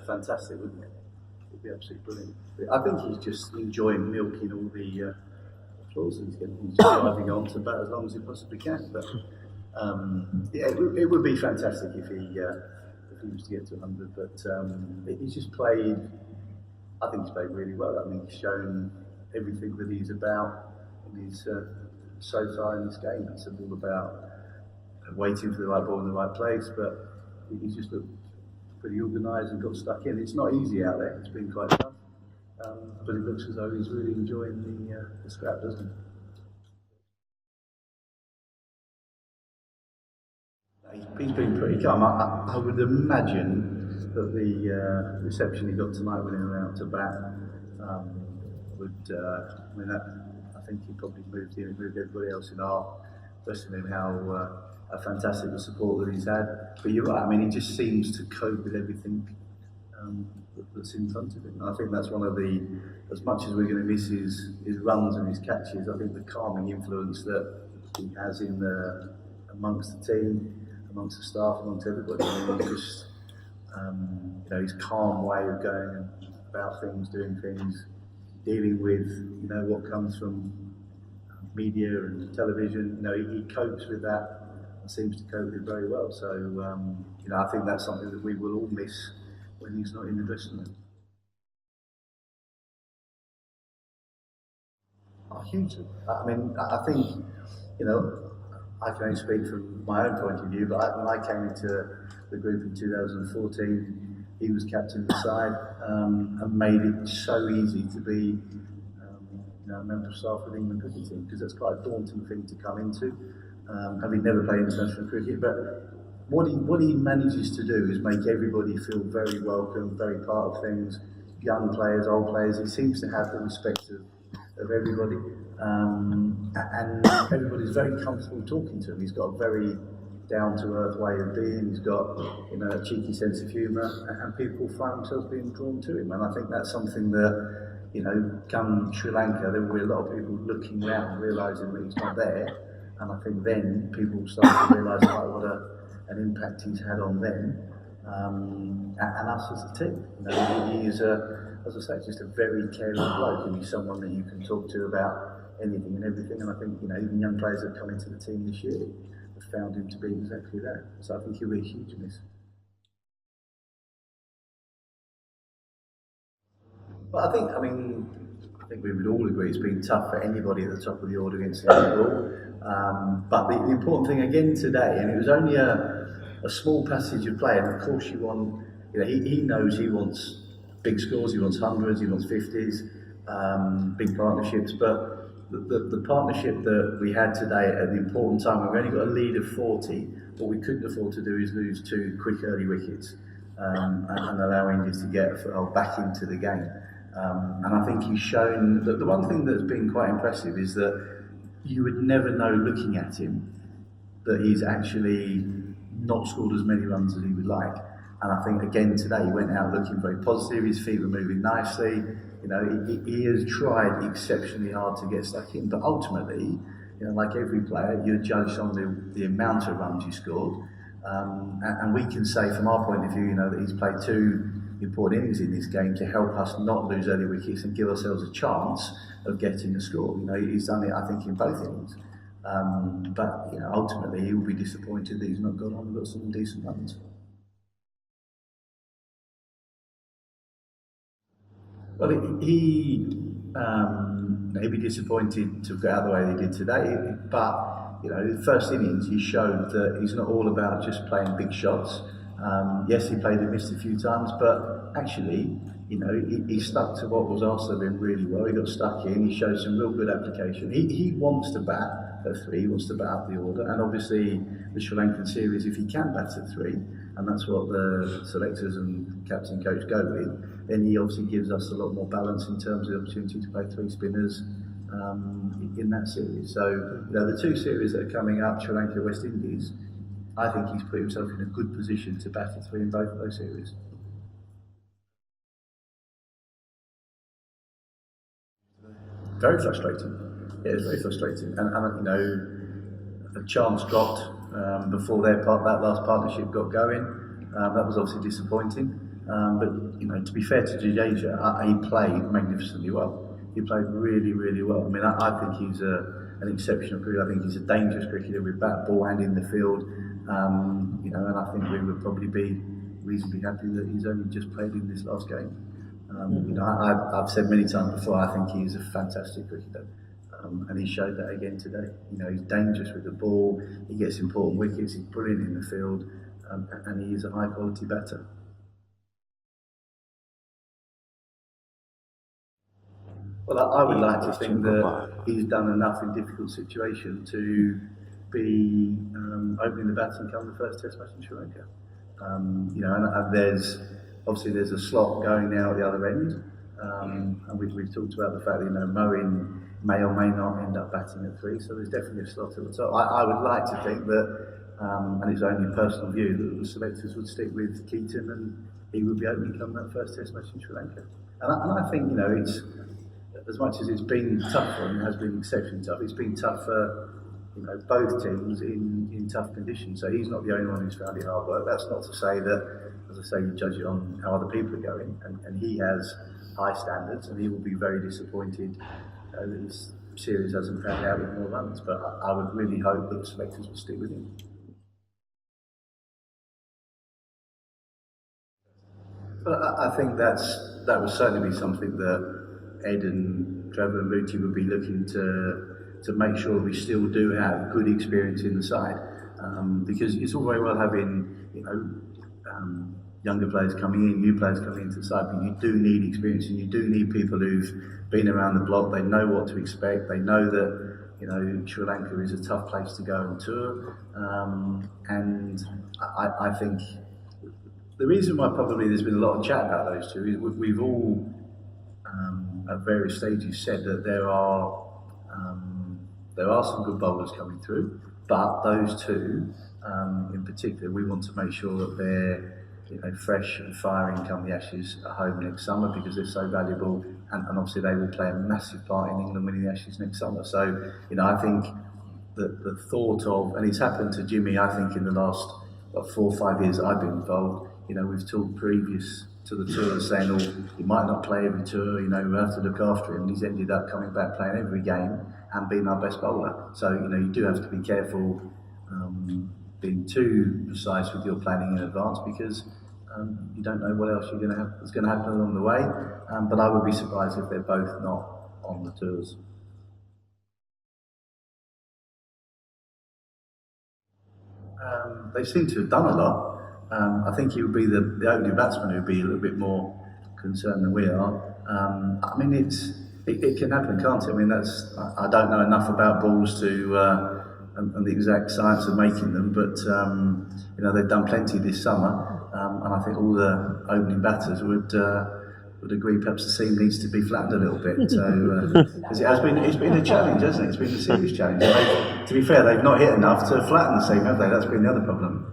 fantastic, wouldn't it? It'd be absolutely brilliant. I think he's just enjoying milking all the applause he's getting. He's just driving on to about as long as he possibly can. But yeah, it would be fantastic if he was to get to 100. But he's just played. I think he's played really well. I mean, he's shown everything that he's about in his so far in this game. It's all about waiting for the right ball in the right place, but he's just looked pretty organised and got stuck in. It's not easy out there. It's been quite tough, but it looks as though he's really enjoying the scrap, doesn't he? He's been pretty calm. I would imagine that the reception he got tonight when he went out to bat I mean, I think he probably moved everybody else in our dressing room how fantastic the support that he's had. But you're right, I mean, he just seems to cope with everything that's in front of him. And I think that's one of the, as much as we're going to miss his runs and his catches, I think the calming influence that he has amongst the team, amongst the staff, amongst everybody. I mean, just his calm way of going about things, doing things, dealing with what comes from media and television. He copes with that and seems to cope with it very well. So I think that's something that we will all miss when he's not in the dressing room. Hugely. I mean, I think I can only speak from my own point of view, but when I came into the group in 2014, he was captain of the side and made it so easy to be a member of staff with the England cricket team, because that's quite a daunting thing to come into, having never played international cricket. But what he manages to do is make everybody feel very welcome, very part of things, young players, old players. He seems to have the respect of everybody, and everybody's very comfortable talking to him. He's got a very down-to-earth way of being. He's got a cheeky sense of humour, and people find themselves being drawn to him. And I think that's something that come Sri Lanka, there will be a lot of people looking around, realising that he's not there, and I think then people start to realise what an impact he's had on them and us as a team. He is as I say, just a very caring bloke, and he's someone that you can talk to about anything and everything. And I think even young players that come into the team this year have found him to be exactly that. So I think he'll be a huge miss. But I think we would all agree it's been tough for anybody at the top of the order against Liverpool. But the important thing again today, and it was only a small passage of play, and of course you want, he knows he wants big scores, he wants hundreds, he wants 50s, big partnerships. But the partnership that we had today at the important time, we've only got a lead of 40. What we couldn't afford to do is lose 2 quick early wickets and allow India to get back into the game. And I think he's shown that the one thing that's been quite impressive is that you would never know looking at him that he's actually not scored as many runs as he would like. And I think again today he went out looking very positive, his feet were moving nicely. He has tried exceptionally hard to get stuck in, but ultimately, like every player, you're judged on the amount of runs you scored. And we can say from our point of view, that he's played 2 important innings in this game to help us not lose early wickets and give ourselves a chance of getting a score. He's done it, I think, in both innings. But ultimately, he will be disappointed that he's not gone on and got some decent runs. Well, he'd be disappointed to get out the way they did today. But the first innings, he showed that he's not all about just playing big shots. Yes, he played and missed a few times, but actually, he stuck to what was asked of him really well. He got stuck in, he showed some real good application. He wants to bat at 3, he wants to bat up the order, and obviously the Sri Lankan series, if he can bat at 3, and that's what the selectors and captain coach go with, then he obviously gives us a lot more balance in terms of the opportunity to play 3 spinners in that series. So, the 2 series that are coming up, Sri Lanka, West Indies, I think he's put himself in a good position to bat at 3 in both of those series. Very frustrating. Yeah, it's very frustrating. And a chance dropped before that last partnership got going. That was obviously disappointing. But you know, to be fair to Jadeja, he played magnificently well. He played really, really well. I mean, I think he's an exceptional cricketer. I think he's a dangerous cricketer with bat, ball, and in the field. You know, and I think we would probably be reasonably happy that he's only just played in this last game. You know, I've said many times before, I think he's a fantastic cricketer. And he showed that again today. You know, he's dangerous with the ball, he gets important wickets, he's brilliant in the field, and he is a high quality batter. Well, I would like to think that he's done enough in difficult situations to be opening the batting come the first Test match in Sri Lanka. You know, and there's a slot going now at the other end, and we've talked about the fact that, you know, Moeen may or may not end up batting at 3, so there's definitely a slot at the top. I would like to think that, and it's only a personal view, that the selectors would stick with Keaton and he would be opening come that first Test match in Sri Lanka. And I think, you know, it's, as much as it's been tough for him, it has been exceptionally tough. It's been tough for, you know, both teams in tough conditions. So he's not the only one who's found it hard work. That's not to say that, as I say, you judge it on how other people are going. And he has high standards, and he will be very disappointed that his series hasn't found out with more runs. But I would really hope that the selectors will stick with him. But I think that would certainly be something that Ed and Trevor and Mooti would be looking to make sure we still do have good experience in the side, because it's all very well having, you know, younger players coming in, new players coming into the side, but you do need experience, and you do need people who've been around the block. They know what to expect. They know that, you know, Sri Lanka is a tough place to go on tour, and I think the reason why probably there's been a lot of chat about those two is we've all at various stages said that there are some good bowlers coming through, but those two in particular, we want to make sure that they're, you know, fresh and firing come the Ashes at home next summer, because they're so valuable, and obviously they will play a massive part in England winning the Ashes next summer. So, you know, I think that the thought of, and it's happened to Jimmy, I think in the last 4 or 5 years I've been involved, you know, we've talked previous to the tour saying, oh, he might not play every tour, you know, we have to look after him. And he's ended up coming back playing every game and being our best bowler. So, you know, you do have to be careful being too precise with your planning in advance, because you don't know what else is going to happen along the way. But I would be surprised if they're both not on the tours. They seem to have done a lot. I think he would be the opening batsman who would be a little bit more concerned than we are. I mean, it can happen, can't it? I mean, I don't know enough about balls to and the exact science of making them, but you know, they've done plenty this summer, and I think all the opening batters would agree perhaps the seam needs to be flattened a little bit. So, because it's been a challenge, hasn't it? It's been a serious challenge. To be fair, they've not hit enough to flatten the seam, have they? That's been the other problem.